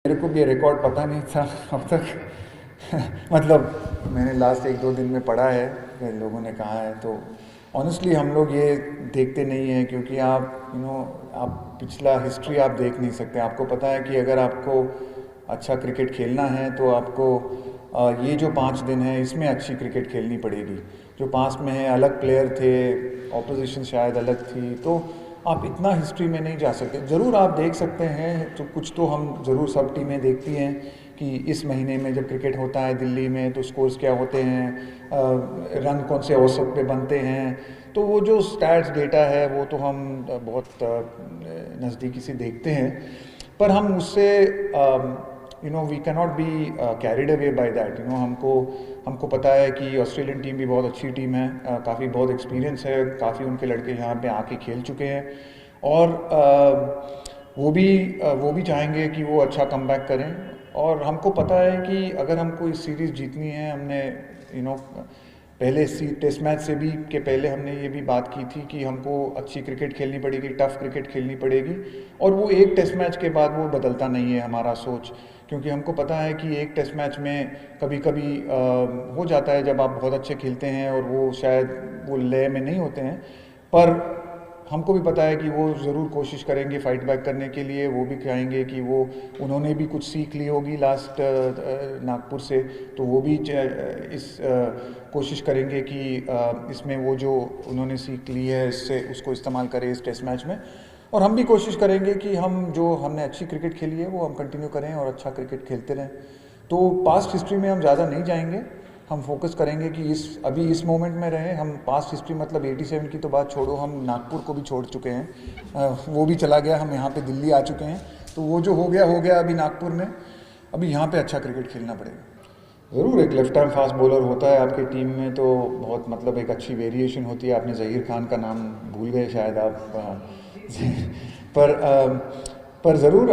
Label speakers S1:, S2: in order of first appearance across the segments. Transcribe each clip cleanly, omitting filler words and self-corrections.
S1: मेरे को भी ये रिकॉर्ड पता नहीं था अब तक मतलब मैंने लास्ट एक दो दिन में पढ़ा है कि लोगों ने कहा है, तो ऑनेस्टली हम लोग ये देखते नहीं हैं क्योंकि आप आप पिछला हिस्ट्री आप देख नहीं सकते। आपको पता है कि अगर आपको अच्छा क्रिकेट खेलना है तो आपको ये जो 5 दिन है इसमें अच्छी क्रिकेट खेलनी पड़ेगी। जो पास में है अलग प्लेयर थे, ऑपोजिशन शायद अलग थी, तो आप इतना हिस्ट्री में नहीं जा सकते। ज़रूर आप देख सकते हैं, तो कुछ तो हम ज़रूर सब टीमें देखती हैं कि इस महीने में जब क्रिकेट होता है दिल्ली में तो स्कोर्स क्या होते हैं, रन कौन से औसत पे बनते हैं। तो वो जो स्टैट्स डेटा है वो तो हम बहुत नज़दीकी से देखते हैं, पर हम उससे we cannot be carried away by that. हमको पता है कि ऑस्ट्रेलियन टीम भी बहुत अच्छी टीम है, काफ़ी बहुत एक्सपीरियंस है, काफ़ी उनके लड़के यहाँ पे आके खेल चुके हैं, और वो भी चाहेंगे कि वो अच्छा कमबैक करें। और हमको पता है कि अगर हमको इस सीरीज़ जीतनी है, हमने पहले टेस्ट मैच से भी के पहले हमने ये भी बात की थी कि हमको अच्छी क्रिकेट खेलनी पड़ेगी, टफ क्रिकेट खेलनी पड़ेगी। और वो एक टेस्ट मैच के बाद वो बदलता नहीं है हमारा सोच, क्योंकि हमको पता है कि एक टेस्ट मैच में कभी कभी हो जाता है जब आप बहुत अच्छे खेलते हैं और वो शायद वो लय में नहीं होते हैं, पर हमको भी पता है कि वो ज़रूर कोशिश करेंगे फाइट बैक करने के लिए। वो भी कहेंगे कि वो उन्होंने भी कुछ सीख ली होगी लास्ट नागपुर से, तो वो भी इस कोशिश करेंगे कि इसमें वो जो उन्होंने सीख ली है इससे उसको इस्तेमाल करें इस टेस्ट मैच में। और हम भी कोशिश करेंगे कि हमने अच्छी क्रिकेट खेली है वो हम कंटिन्यू करें और अच्छा क्रिकेट खेलते रहें। तो पास्ट हिस्ट्री में हम ज़्यादा नहीं जाएंगे, हम फोकस करेंगे कि अभी इस मोमेंट में रहें। हम पास्ट हिस्ट्री मतलब 87 की तो बात छोड़ो, हम नागपुर को भी छोड़ चुके हैं, वो भी चला गया, हम यहाँ पे दिल्ली आ चुके हैं। तो वो जो हो गया अभी नागपुर में, अभी यहाँ पे अच्छा क्रिकेट खेलना पड़ेगा। ज़रूर एक लेफ्ट हैंड फास्ट बॉलर होता है आपकी टीम में, तो बहुत मतलब एक अच्छी वेरिएशन होती है। आपने ज़हीर खान का नाम भूल गए शायद आप पर ज़रूर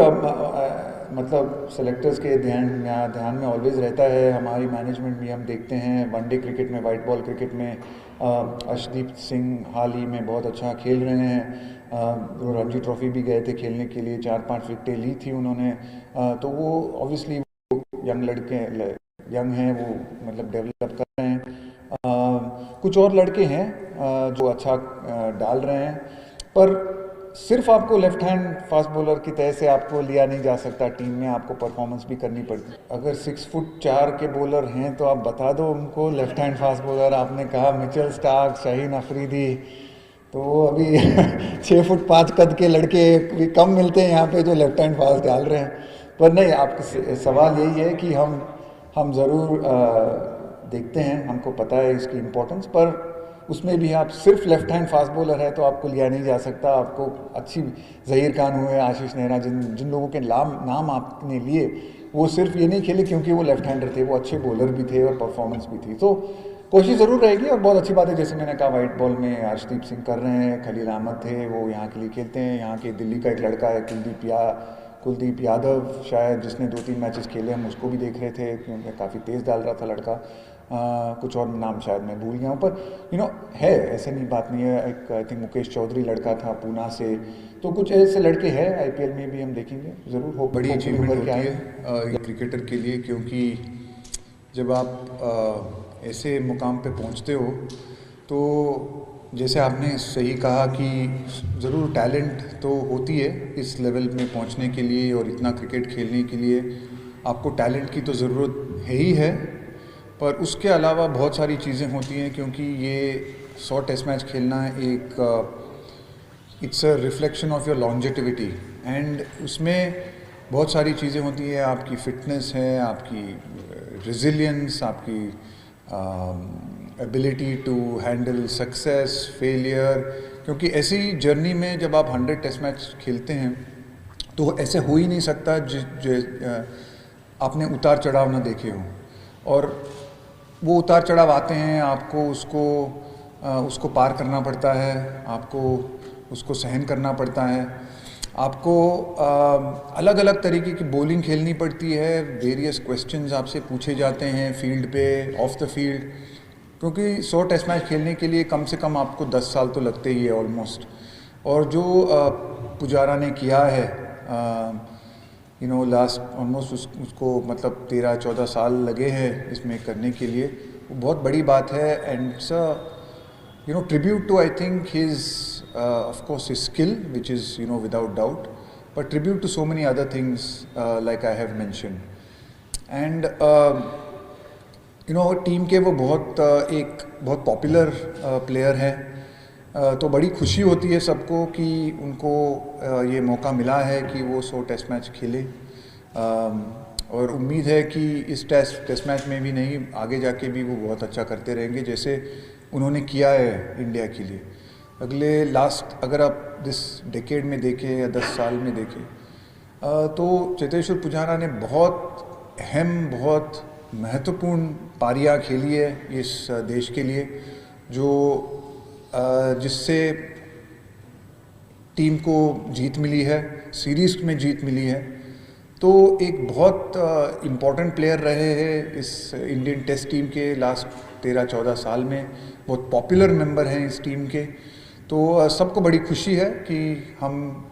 S1: मतलब सेलेक्टर्स के ध्यान में ऑलवेज़ रहता है। हमारी मैनेजमेंट भी हम देखते हैं, वनडे क्रिकेट में, वाइट बॉल क्रिकेट में अर्शदीप सिंह हाल ही में बहुत अच्छा खेल रहे हैं। वो रणजी ट्रॉफी भी गए थे खेलने के लिए, 4-5 विकेटें ली थी उन्होंने। तो वो ऑब्वियसली यंग लड़के यंग हैं, वो मतलब डेवलप कर रहे हैं। कुछ और लड़के हैं जो अच्छा डाल रहे हैं, पर सिर्फ आपको लेफ्ट हैंड फास्ट बॉलर की तरह से आपको लिया नहीं जा सकता, टीम में आपको परफॉर्मेंस भी करनी पड़ती। अगर 6 फुट 4 के बॉलर हैं तो आप बता दो उनको लेफ्ट हैंड फास्ट बॉलर। आपने कहा मिचेल स्टार्क, शाहीन अफरीदी, तो अभी 6 फुट 5 कद के लड़के भी कम मिलते हैं यहाँ पे जो लेफ्ट हैंड फास्ट डाल रहे हैं। पर नहीं, आपका सवाल यही है कि हम ज़रूर देखते हैं, हमको पता है इसकी इम्पोर्टेंस, पर उसमें भी आप सिर्फ लेफ्ट हैंड फास्ट बॉलर है तो आपको लिया नहीं जा सकता। आपको अच्छी ज़हीर खान हुए, आशीष नेहरा, जिन लोगों के नाम आपने लिए, वो सिर्फ ये नहीं खेले क्योंकि वो लेफ्ट हैंडर थे, वो अच्छे बॉलर भी थे और परफॉर्मेंस भी थी। तो कोशिश ज़रूर रहेगी और बहुत अच्छी बात है। जैसे मैंने कहा, वाइट बॉल में अर्शदीप सिंह कर रहे हैं, खलील अहमद थे, वो यहाँ के लिए खेलते हैं। यहाँ के दिल्ली का एक लड़का है कुलदीप यादव शायद, जिसने 2-3 मैचेस खेले, हम उसको भी देख रहे थे क्योंकि काफ़ी तेज़ डाल रहा था लड़का। कुछ और नाम शायद मैं भूल गया हूँ, पर है, ऐसे नहीं बात नहीं है। एक आई थिंक मुकेश चौधरी लड़का था पूना से, तो कुछ ऐसे लड़के हैं। आईपीएल में भी हम देखेंगे, ज़रूर हो बड़ी अचीवमेंट होती है क्रिकेटर के लिए, क्योंकि जब आप ऐसे मुकाम पे पहुँचते हो तो जैसे आपने सही कहा कि ज़रूर टैलेंट तो होती है इस लेवल में पहुंचने के लिए, और इतना क्रिकेट खेलने के लिए आपको टैलेंट की तो ज़रूरत है ही है, पर उसके अलावा बहुत सारी चीज़ें होती हैं। क्योंकि ये 100 टेस्ट मैच खेलना एक it's a reflection of your longevity, and उसमें बहुत सारी चीज़ें होती हैं। आपकी फ़िटनेस है, आपकी रेजिलियंस, आपकी ability to handle success, failure. क्योंकि ऐसी जर्नी में जब आप 100 टेस्ट मैच खेलते हैं तो ऐसे हो ही नहीं सकता आपने उतार चढ़ाव ना देखे हों, और वो उतार चढ़ाव आते हैं, आपको उसको पार करना पड़ता है, आपको उसको सहन करना पड़ता है। आपको अलग अलग तरीके की बॉलिंग खेलनी पड़ती है, वेरियस क्वेश्चंस आपसे पूछे जाते हैं फील्ड पे, ऑफ द फील्ड, क्योंकि 100 टेस्ट मैच खेलने के लिए कम से कम आपको 10 साल तो लगते ही है ऑलमोस्ट। और जो पुजारा ने किया है लास्ट ऑलमोस्ट उसको मतलब 13-14 साल लगे हैं इसमें करने के लिए, वो बहुत बड़ी बात है. And it's tribute to, I think, his of course his skill, which is without doubt, but tribute to so many other things like I have mentioned. And team के वो बहुत पॉपुलर प्लेयर हैं. तो बड़ी खुशी होती है सबको कि उनको ये मौका मिला है कि वो 100 टेस्ट मैच खेले. और उम्मीद है कि इस टेस्ट मैच में भी नहीं, आगे जाके भी वो बहुत अच्छा करते रहेंगे जैसे उन्होंने किया है इंडिया के लिए. अगर आप दिस डेकेड में देखें या 10 साल में देखें, तो चेतेश्वर पुजारा ने बहुत अहम, बहुत महत्वपूर्ण पारियां खेली है इस देश के लिए, जिससे टीम को जीत मिली है, सीरीज़ में जीत मिली है. तो एक बहुत इम्पॉर्टेंट प्लेयर रहे हैं इस इंडियन टेस्ट टीम के लास्ट 13-14 साल में. बहुत पॉपुलर मेंबर हैं इस टीम के. तो सबको बड़ी खुशी है कि हम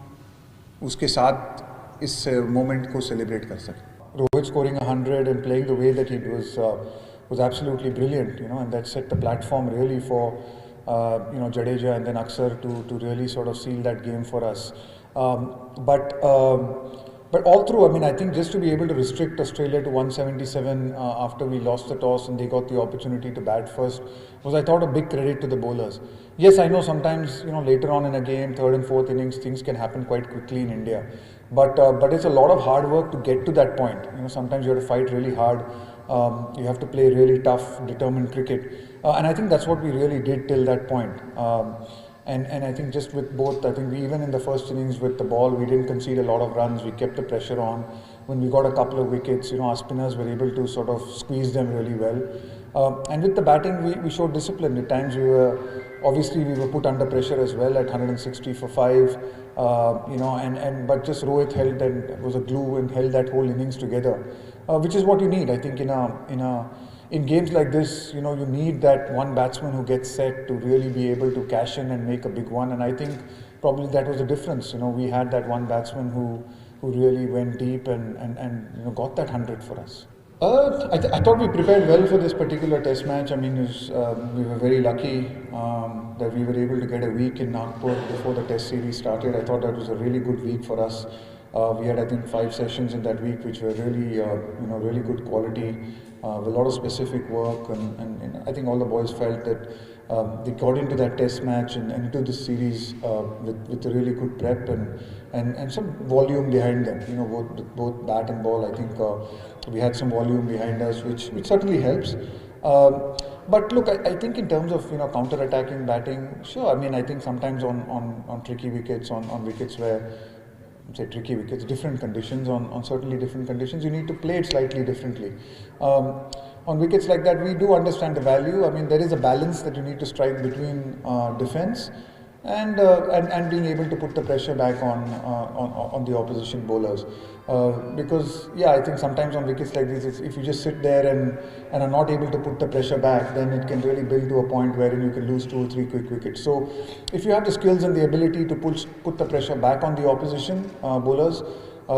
S1: उसके साथ इस मोमेंट को सेलिब्रेट कर सकें. Rohit scoring 100 and playing the way that he was absolutely brilliant, and that set the platform really for Jadeja and then Akshar to really sort of seal that game for us. But all through, I think just to be able to restrict Australia to 177 after we lost the toss and they got the opportunity to bat first was, I thought, a big credit to the bowlers. Yes, I know sometimes later on in a game, third and fourth innings, things can happen quite quickly in India. But it's a lot of hard work to get to that point. Sometimes you have to fight really hard. You have to play really tough, determined cricket. And I think that's what we really did till that point. And I think just with both, I think we, even in the first innings with the ball, we didn't concede a lot of runs. We kept the pressure on. When we got a couple of wickets, our spinners were able to sort of squeeze them really well. And with the batting, we showed discipline. At times we were put under pressure as well at 160 for 5. But just Rohit held and was a glue and held that whole innings together, which is what you need. I think in games like this, you need that one batsman who gets set to really be able to cash in and make a big one. And I think probably that was the difference. We had that one batsman who really went deep and got that 100 for us. I thought we prepared well for this particular test match. We were very lucky that we were able to get a week in Nagpur before the test series started. I thought that was a really good week for us. We had, I think, 5 sessions in that week which were really, really good quality, with a lot of specific work, and I think all the boys felt that they got into that test match and into this series with a really good prep and some volume behind them. Both bat and ball. I think we had some volume behind us, which certainly helps. But look, I think in terms of counter-attacking batting, sure. I think sometimes on tricky wickets, on wickets where, say, tricky wickets, different conditions, on certainly different conditions, you need to play it slightly differently. On wickets like that, we do understand the value. There is a balance that you need to strike between defense and being able to put the pressure back on the opposition bowlers. Because I think sometimes on wickets like this, if you just sit there and are not able to put the pressure back, then it can really build to a point wherein you can lose 2 or 3 quick wickets. So if you have the skills and the ability to put the pressure back on the opposition bowlers,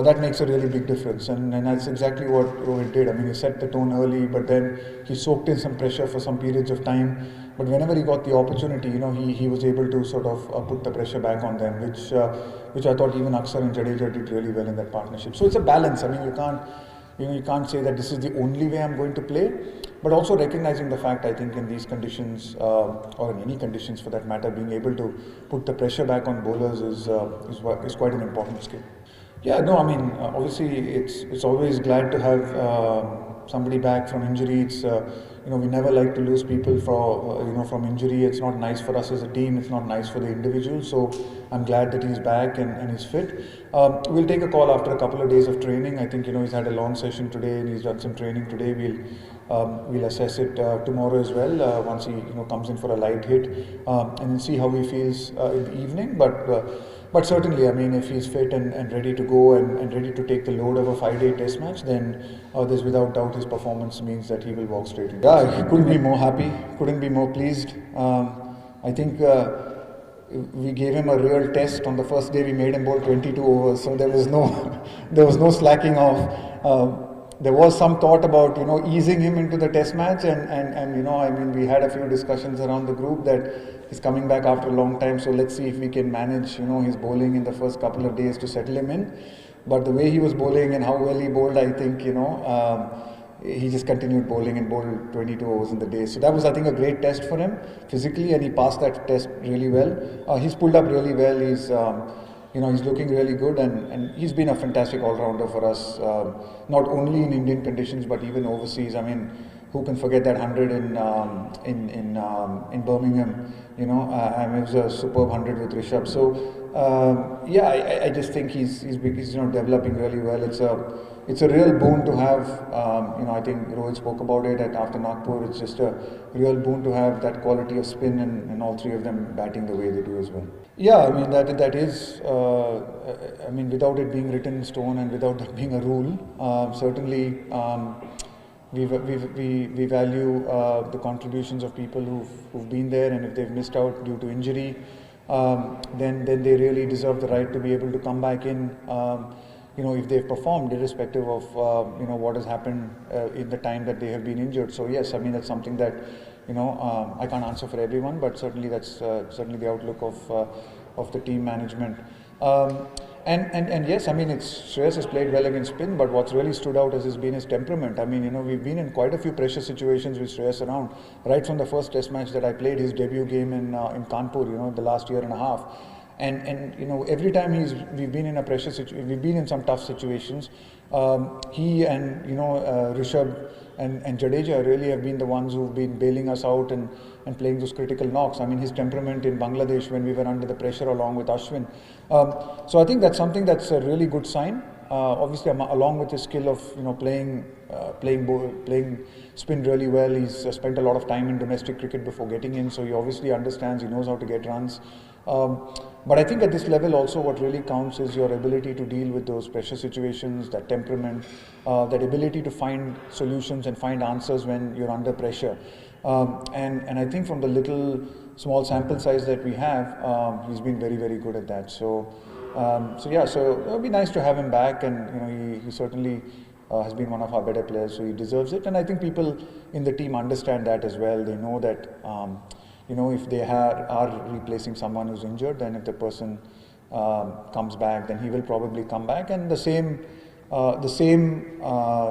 S1: that makes a really big difference, and that's exactly what Rohit did. He set the tone early, but then he soaked in some pressure for some periods of time. But whenever he got the opportunity, he was able to sort of put the pressure back on them, which I thought even Akshar and Jadeja did really well in that partnership. So it's a balance. You can't say that this is the only way I'm going to play, but also recognizing the fact, I think, in these conditions, or in any conditions for that matter, being able to put the pressure back on bowlers is quite an important skill. Yeah, no, obviously it's always glad to have somebody back from injury. It's we never like to lose people from injury. It's not nice for us as a team. It's not nice for the individual. So I'm glad that he's back and he's fit. We'll take a call after a couple of days of training. I think he's had a long session today and he's done some training today. We'll assess it tomorrow as well once he comes in for a light hit and then see how he feels in the evening. But certainly, if he's fit and ready to go and ready to take the load of a 5-day test match, then there's without doubt his performance means that he will walk straight in. Yeah, he couldn't be more happy, couldn't be more pleased. I think we gave him a real test. On the first day we made him bowl 22 overs, so there was no there was no slacking off. There was some thought about easing him into the test match, and I mean, we had a few discussions around the group that he's coming back after a long time, so let's see if we can manage his bowling in the first couple of days to settle him in. But the way he was bowling and how well he bowled, I think he just continued bowling and bowled 22 overs in the day. So that was, I think, a great test for him physically, and he passed that test really well. He's pulled up really well. He's looking really good, and he's been a fantastic all-rounder for us, not only in Indian conditions but even overseas. I mean, who can forget that 100 in Birmingham? I mean, it was a superb 100 with Rishabh. So I just think he's developing really well. It's a real boon to have. I think Rohit spoke about it after Nagpur. It's just a real boon to have that quality of spin and all three of them batting the way they do as well. Yeah, I mean that is. I mean, without it being written in stone and without that being a rule, certainly. We value the contributions of people who've been there, and if they've missed out due to injury, then they really deserve the right to be able to come back in. If they've performed, irrespective of what has happened in the time that they have been injured. So yes, I mean that's something that I can't answer for everyone, but certainly that's certainly the outlook of the team management. And yes, I mean, Shreyas has played well against spin, but what's really stood out has been his temperament. I mean, we've been in quite a few pressure situations with Shreyas around, right from the first test match that I played, his debut game in Kanpur, the last year and a half. And every time we've been in a pressure situation, we've been in some tough situations. He and Rishabh and Jadeja really have been the ones who've been bailing us out and playing those critical knocks. I mean, his temperament in Bangladesh when we were under the pressure along with Ashwin. So I think that's something that's a really good sign. Obviously, along with his skill of playing spin really well, he's spent a lot of time in domestic cricket before getting in, so he obviously understands, he knows how to get runs. But I think at this level also what really counts is your ability to deal with those pressure situations, that temperament, that ability to find solutions and find answers when you're under pressure. And I think from the small sample size that we have, he's been very, very good at that. So it'll be nice to have him back, and he certainly has been one of our better players, so he deserves it. And I think people in the team understand that as well. They know that if they are replacing someone who's injured, then if the person comes back, then he will probably come back, and the same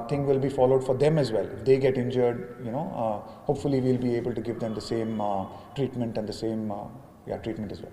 S1: thing will be followed for them as well. If they get injured, hopefully we'll be able to give them the same treatment and the same treatment as well.